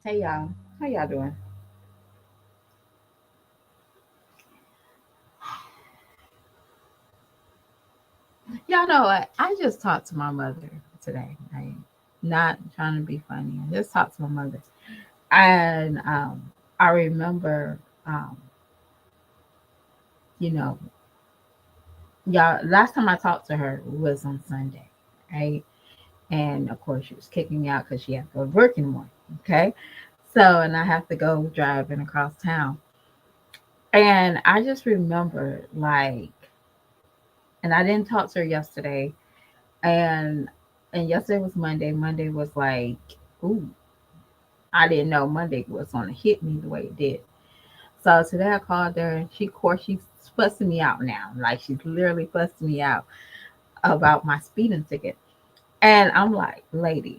Hey y'all, how y'all doing? Y'all know what? I just talked to my mother today. I not trying to be funny. I just talked to my mother, and I remember, um, you know, y'all. Last time I talked to her was on Sunday, right? And of course, she was kicking me out because she had to go to work in the morning. Okay, so and I have to go driving across town, and I just remember like, and I didn't talk to her yesterday and yesterday was Monday. Monday was like, ooh, I didn't know Monday was gonna hit me the way it did. So today I called her and of course she's fussing me out now. Like she's literally fussing me out about my speeding ticket. And I'm like, lady.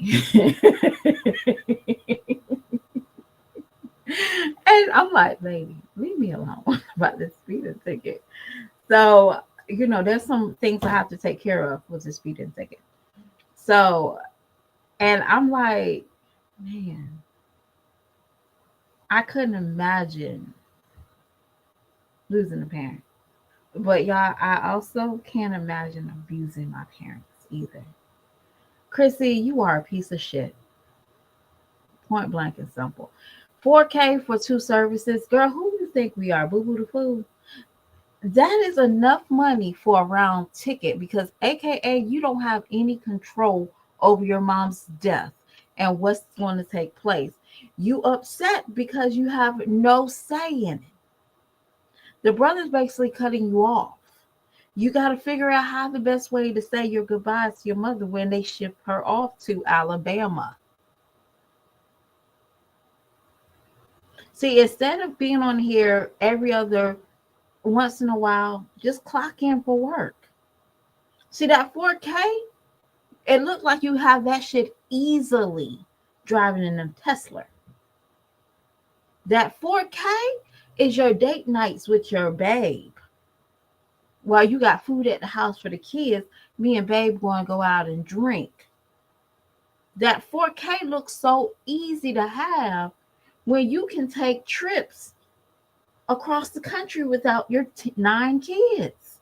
And I'm like, lady, leave me alone about this speeding ticket. So, there's some things I have to take care of with the speeding ticket. So, and I'm like, man, I couldn't imagine losing a parent. But y'all, I also can't imagine abusing my parents either. Chrissy, you are a piece of shit. Point blank and simple. 4K for two services. Girl, who do you think we are? Boo boo the fool. That is enough money for a round ticket because, AKA, you don't have any control over your mom's death and what's going to take place. You upset because you have no say in it. The brother's basically cutting you off. You got to figure out how the best way to say your goodbyes to your mother when they ship her off to Alabama. See, instead of being on here every other once in a while, just clock in for work. See that 4K? It looked like you have that shit easily driving in a Tesla. That 4K is your date nights with your babe. While you got food at the house for the kids, me and babe going to go out and drink. That 4K looks so easy to have when you can take trips across the country without your 9 kids.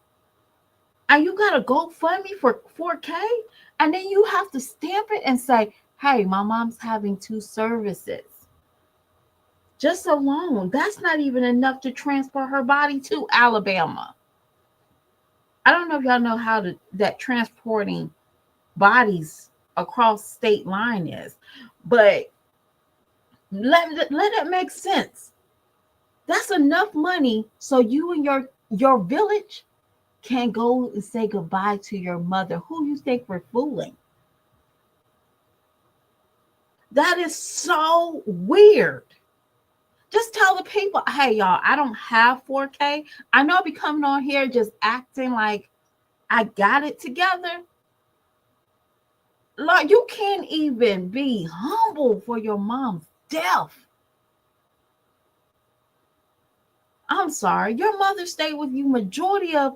And you got to GoFundMe for 4K. And then you have to stamp it and say, hey, my mom's having two services. Just alone, that's not even enough to transfer her body to Alabama. I don't know if y'all know how that transporting bodies across state line is, but let it make sense. That's enough money so you and your village can go and say goodbye to your mother. Who you think we're fooling? That is so weird. Just tell the people, hey y'all, I don't have 4K. I know I be coming on here just acting like I got it together. Like you can't even be humble for your mom's death. I'm sorry, your mother stayed with you majority of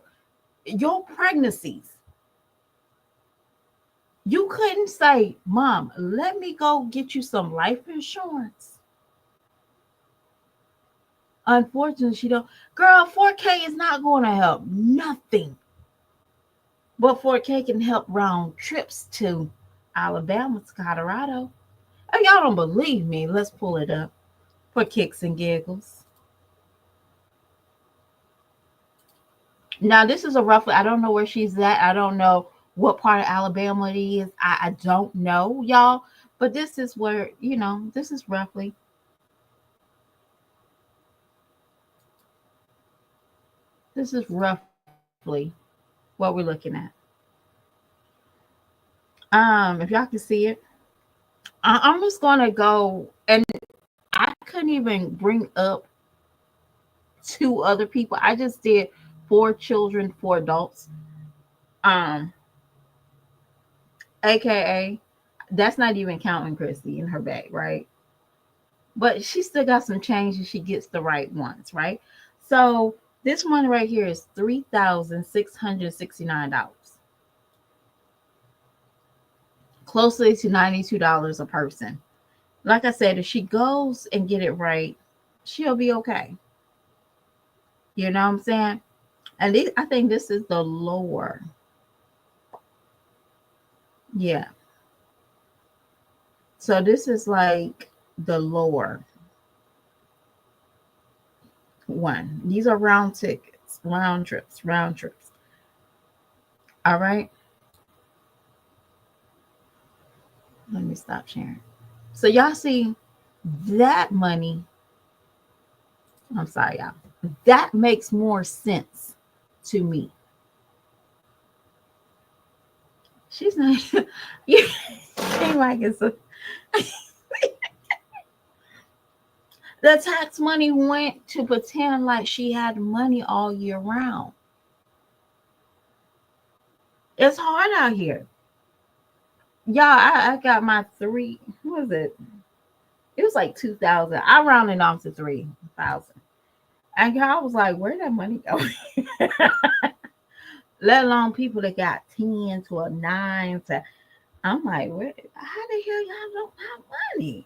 your pregnancies. You couldn't say, Mom, let me go get you some life insurance. Unfortunately, she don't. Girl, 4K is not going to help nothing. But 4K can help round trips to Alabama to Colorado. If y'all don't believe me, let's pull it up for kicks and giggles. Now, this is a roughly, I don't know where she's at. I don't know what part of Alabama it is. I don't know, y'all. But this is where, this is roughly what we're looking at. If y'all can see it, I'm just gonna go, and I couldn't even bring up two other people. I just did 4 children, 4 adults. Um, AKA, that's not even counting Christy in her bag, right? But she still got some change and she gets the right ones, right? So this one right here is $3,669, closely to $92 a person. Like I said, if she goes and get it right, she'll be okay. You know what I'm saying? And I think this is the lower. Yeah. So this is like the lower one. These are round tickets, round trips, round trips. All right. Let me stop sharing. So y'all see that money. I'm sorry, y'all. That makes more sense to me. She's not. You seem like it's a, the tax money went to pretend like she had money all year round. It's hard out here. Y'all, I got my three. What was it? It was like 2,000. I rounded off to 3,000. And y'all was like, where that money go? Let alone people that got 10 to a 9 to. I'm like, where? How the hell y'all don't have money?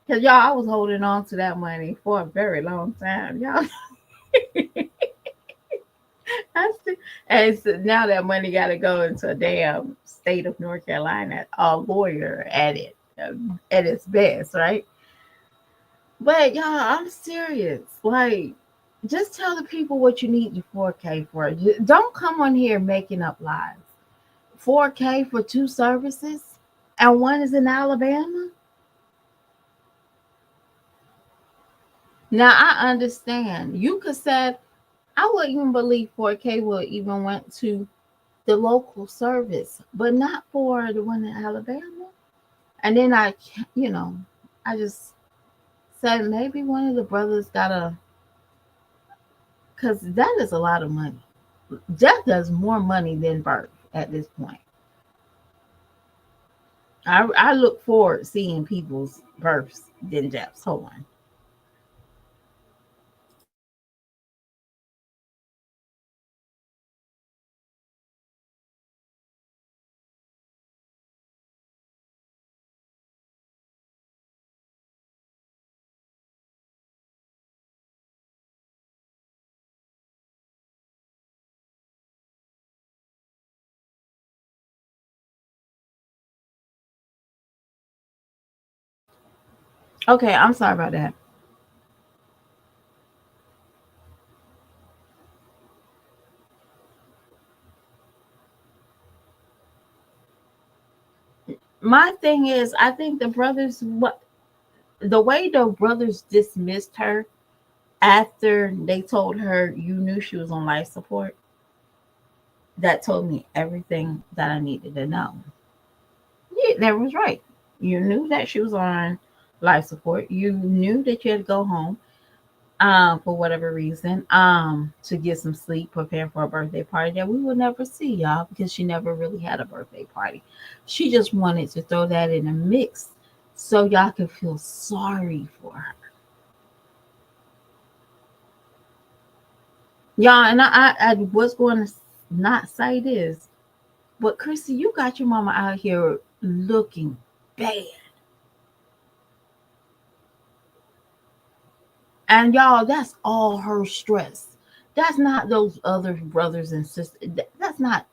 Because y'all, I was holding on to that money for a very long time. Y'all, and so now that money got to go into a damn state of North Carolina, a lawyer at its best, right? But y'all, I'm serious. Like, just tell the people what you need the 4K for. Don't come on here making up lies. 4K for 2 services, and one is in Alabama. Now I understand. You could say I wouldn't even believe 4K would even went to the local service, but not for the one in Alabama. And then I just said maybe one of the brothers got a, because that is a lot of money. Death does more money than birth at this point. I look forward seeing people's births than deaths. Hold on. Okay, I'm sorry about that. My thing is, I think the brothers, what the way the brothers dismissed her after they told her you knew she was on life support, that told me everything that I needed to know. Yeah, that was right. You knew that she was on life support. You knew that you had to go home for whatever reason, to get some sleep, prepare for a birthday party that we would never see, y'all, because she never really had a birthday party. She just wanted to throw that in a mix so y'all could feel sorry for her. Y'all, and I was going to not say this, but Chrissy, you got your mama out here looking bad. And y'all, that's all her stress. That's not those other brothers and sisters. That's not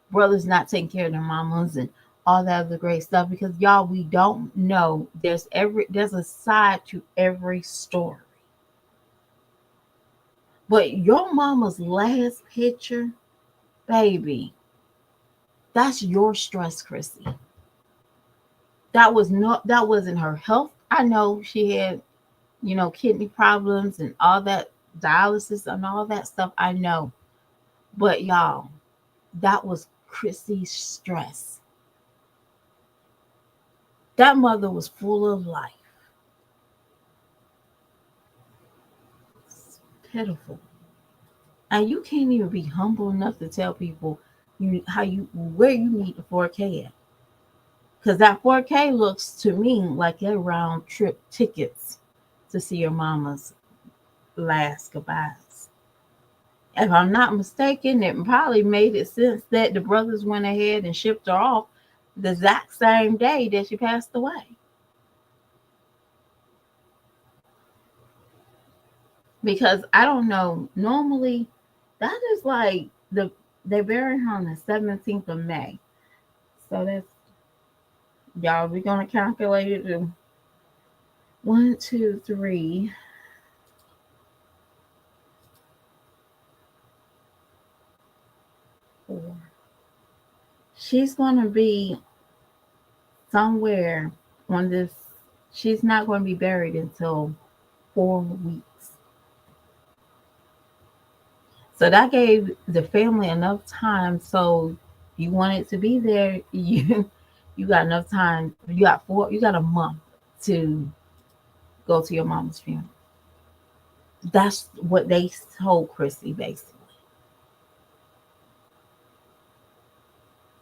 brothers not taking care of their mamas and all that other great stuff. Because y'all, we don't know. There's a side to every story. But your mama's last picture, baby, that's your stress, Chrissy. That wasn't her health. I know she had, kidney problems and all that, dialysis and all that stuff. I know. But y'all, that was Chrissy's stress. That mother was full of life. It's pitiful. And you can't even be humble enough to tell people where you need the 4K at. Because that 4K looks to me like they're round trip tickets to see your mama's last goodbyes. If I'm not mistaken, it probably made it sense that the brothers went ahead and shipped her off the exact same day that she passed away. because I don't know. Normally, that is like they bury her on the 17th of May. So that's y'all. We're gonna calculate it to one, two, three, four. She's gonna be somewhere on this. She's not going to be buried until 4 weeks. So that gave the family enough time. So you wanted to be there, you got enough time. You got a month to go to your mama's funeral. That's what they told Chrissy basically.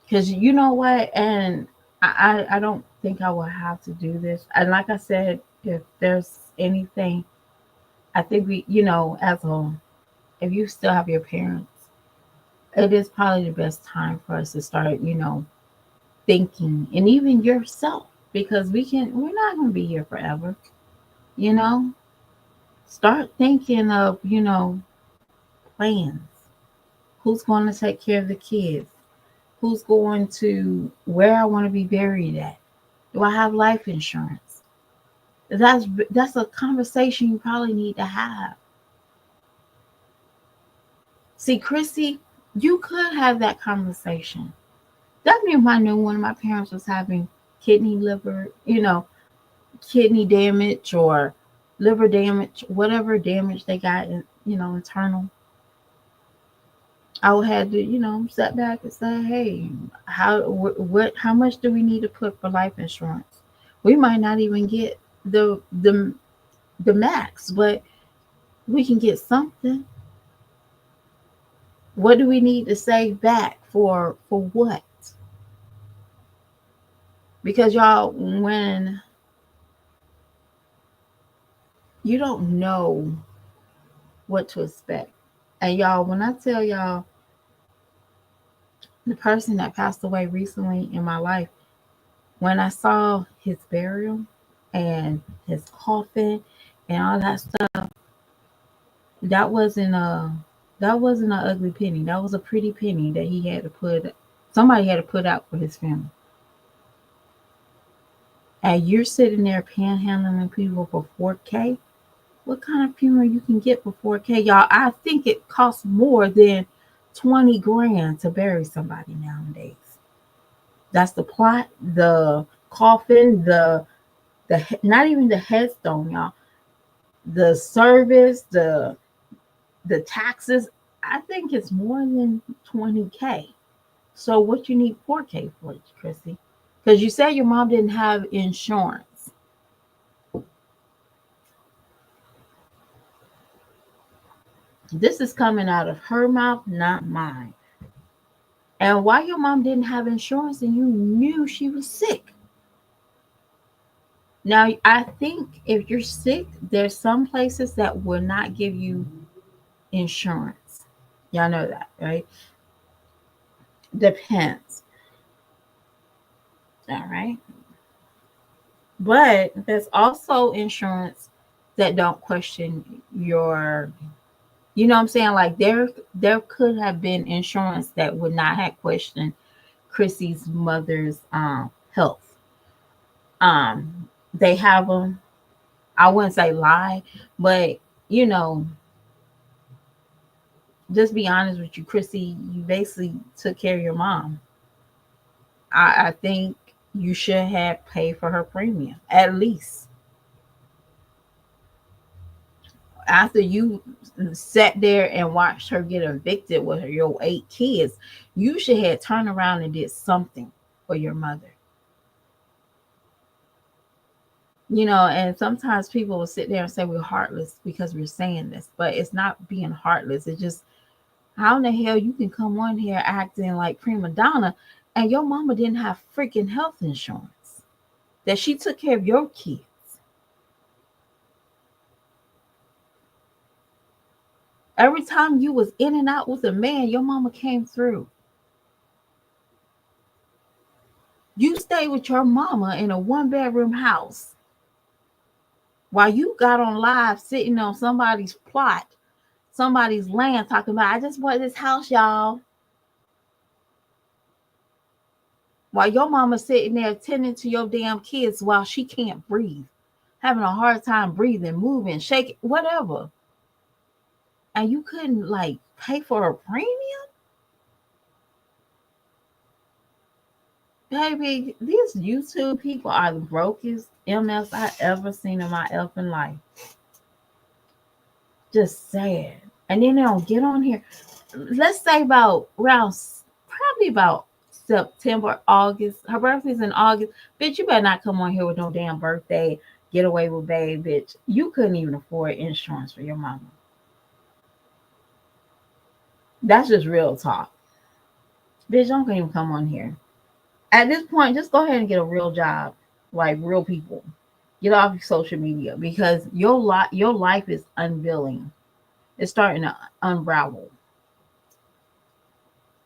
Because you know what, and I don't think I will have to do this. And like I said, if there's anything, I think we, as a, if you still have your parents, it is probably the best time for us to start, thinking, and even yourself, because we're not going to be here forever, you know start thinking of, plans. Who's going to take care of the kids? Who's going to, where I want to be buried at? Do I have life insurance? That's a conversation you probably need to have. See, Chrissy, you could have that conversation. That means I knew one of my parents was having liver, kidney damage or liver damage, whatever damage they got, internal. I would have to, sit back and say, hey, how much do we need to put for life insurance? We might not even get the max, but we can get something. What do we need to save back for what? Because y'all, when you don't know what to expect, and y'all, when I tell y'all, the person that passed away recently in my life, when I saw his burial and his coffin and all that stuff, that wasn't a that wasn't an ugly penny. That was a pretty penny that he had to put. Somebody had to put out for his family. And you're sitting there panhandling people for 4K. What kind of funeral you can get for 4K, y'all? I think it costs more than 20 grand to bury somebody nowadays. That's the plot, the coffin, the not even the headstone, y'all. The service, the taxes. I think it's more than 20K. So what you need 4K for, Chrissy? Because you said your mom didn't have insurance. This is coming out of her mouth, not mine. And why your mom didn't have insurance and you knew she was sick? Now, I think if you're sick, there's some places that will not give you insurance. Y'all know that, right? Depends. All right. But there's also insurance that don't question your, what I'm saying? Like there could have been insurance that would not have questioned Chrissy's mother's health. Um they have them. I wouldn't say lie, but you know, just be honest with you, Chrissy, you basically took care of your mom. I think you should have paid for her premium at least. After you sat there and watched her get evicted with your 8 kids, you should have turned around and did something for your mother. And sometimes people will sit there and say we're heartless because we're saying this, but it's not being heartless. It's just, how in the hell you can come on here acting like prima donna and your mama didn't have freaking health insurance, that she took care of your kids. Every time you was in and out with a man, your mama came through. You stayed with your mama in a 1-bedroom house. while you got on live sitting on somebody's plot, somebody's land, talking about, I just bought this house, y'all. While your mama's sitting there tending to your damn kids while she can't breathe, having a hard time breathing, moving, shaking, whatever. And you couldn't like pay for a premium? Baby, these YouTube people are the brokest MS I ever seen in my effing life. Just sad. And then they don't get on here. Let's say about around probably about September, August. Her birthday's in August. Bitch, you better not come on here with no damn birthday. Get away with babe, bitch. You couldn't even afford insurance for your mama. That's just real talk. Bitch, don't even come on here. At this point, just go ahead and get a real job, like real people. Get off your social media because your life is unveiling. It's starting to unravel.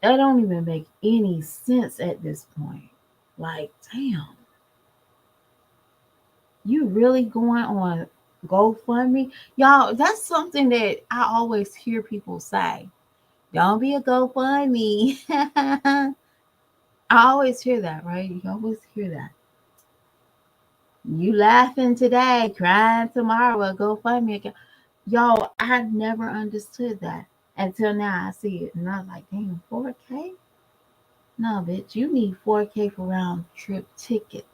That don't even make any sense at this point. Like, damn, you really going on GoFundMe? Y'all, that's something that I always hear people say. Don't be a GoFundMe. I always hear that, right? You always hear that. You laughing today, crying tomorrow, GoFundMe again. Y'all, I never understood that until now I see it. And I was like, damn, 4K? No, bitch, you need 4K for round-trip tickets.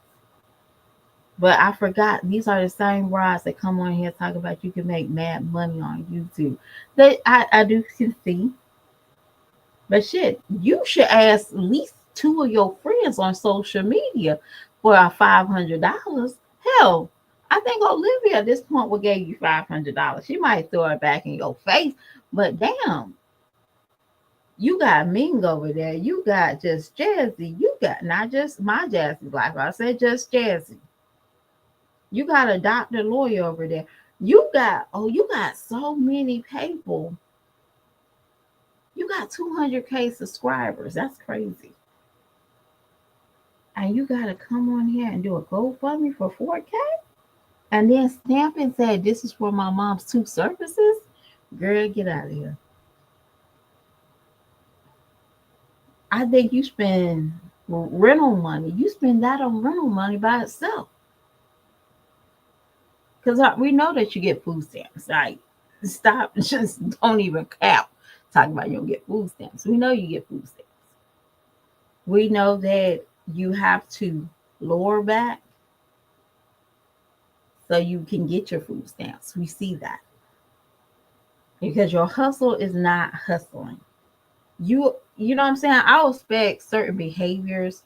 But I forgot these are the same brides that come on here talk about you can make mad money on YouTube. I do can see. But shit, you should ask at least two of your friends on social media for $500. Hell, I think Olivia at this point will give you $500. She might throw it back in your face, but damn, you got Ming over there. You got just Jazzy. You got not just my Jazzy Black. I said just Jazzy. You got a doctor lawyer over there. You got so many people. You got 200K subscribers. That's crazy. And you gotta come on here and do a GoFundMe for 4K? And then stamp and say this is for my mom's 2 services? Girl, get out of here. I think you spend rental money. You spend that on rental money by itself. Because we know that you get food stamps. Like, stop. Just don't even cap talking about you don't get food stamps. We know you get food stamps. We know that you have to lower back so you can get your food stamps. We see that. Because your hustle is not hustling. You know what I'm saying? I expect certain behaviors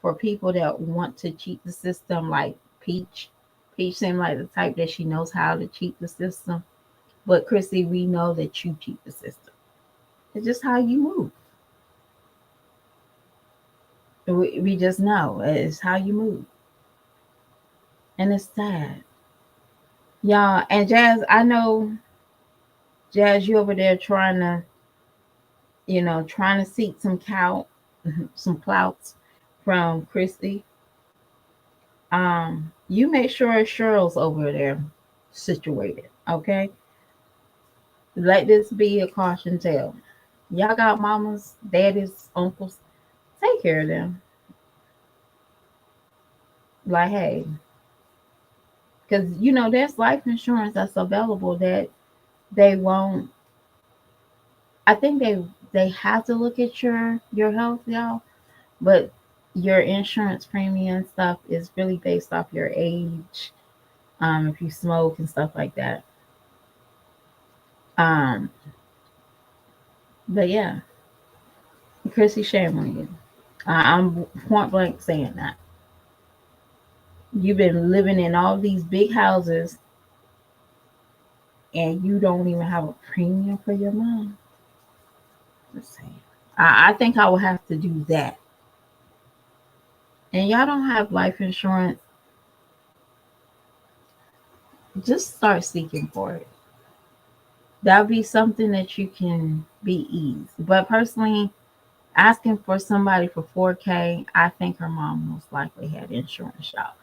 for people that want to cheat the system, like Peach. Peach seems like the type that she knows how to cheat the system. But Chrissy, we know that you cheat the system. It's just how you move. We just know it's how you move. And it's sad. Y'all, and Jazz, I know, Jazz, you over there trying to seek some some clouts from Chrissy. You make sure Cheryl's over there situated, okay? Let this be a caution tale. Y'all got mamas, daddies, uncles. Take care of them. Like, hey, because there's life insurance that's available that they won't. I think they have to look at your health, y'all, but your insurance premium stuff is really based off your age, if you smoke and stuff like that. Um, but yeah, Chrissy, shame on you. I'm point blank saying that. You've been living in all these big houses and you don't even have a premium for your mom. Let's see. I think I will have to do that. And y'all don't have life insurance, just start seeking for it. That'll be something that you can be eased. But personally, asking for somebody for 4K, I think her mom most likely had insurance, y'all.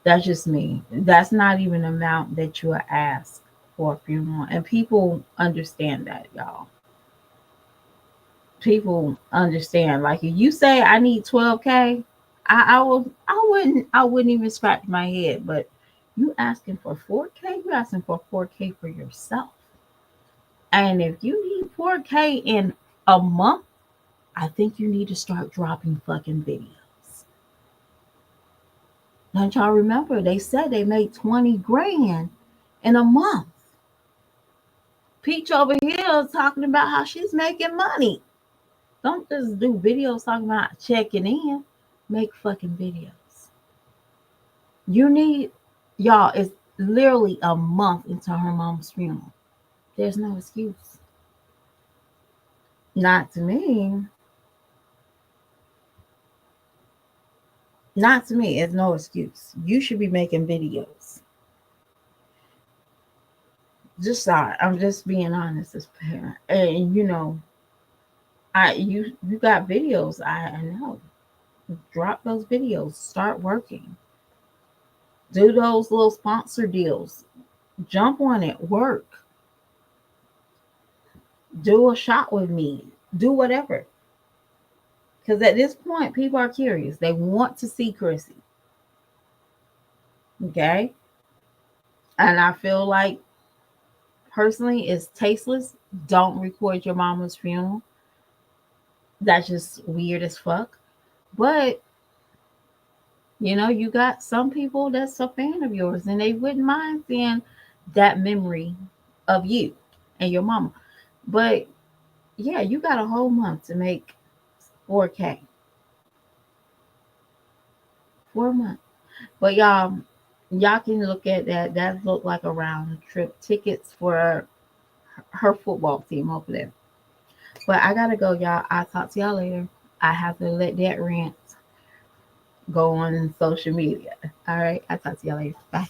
That's just me. That's not even the amount that you are asked for a funeral. And people understand that, y'all. People understand. Like if you say I need 12K, I wouldn't even scratch my head. But you asking for 4K, you asking for 4K for yourself. And if you need 4K in a month, I think you need to start dropping fucking videos. Don't y'all remember they said they made 20 grand in a month? Peach over here talking about how she's making money. Don't just do videos talking about checking in. Make fucking videos. You need, y'all, it's literally a month into her mom's funeral. There's no excuse. Not to me. Not to me. It's no excuse. You should be making videos. Just sorry. I'm just being honest as a parent. And you got videos. I know. Drop those videos. Start working. Do those little sponsor deals. Jump on it. Work. Do a shot with me. Do whatever. Because at this point, people are curious. They want to see Chrissy. Okay. And I feel like personally it's tasteless. Don't record your mama's funeral. That's just weird as fuck. But you got some people that's a fan of yours and they wouldn't mind seeing that memory of you and your mama. But yeah, you got a whole month to make 4K. 4 months. But y'all can look at that. That look like a round trip tickets for her football team over there. But I gotta go, y'all. I'll talk to y'all later. I have to let that rant go on social media. All right. I'll talk to y'all later. Bye.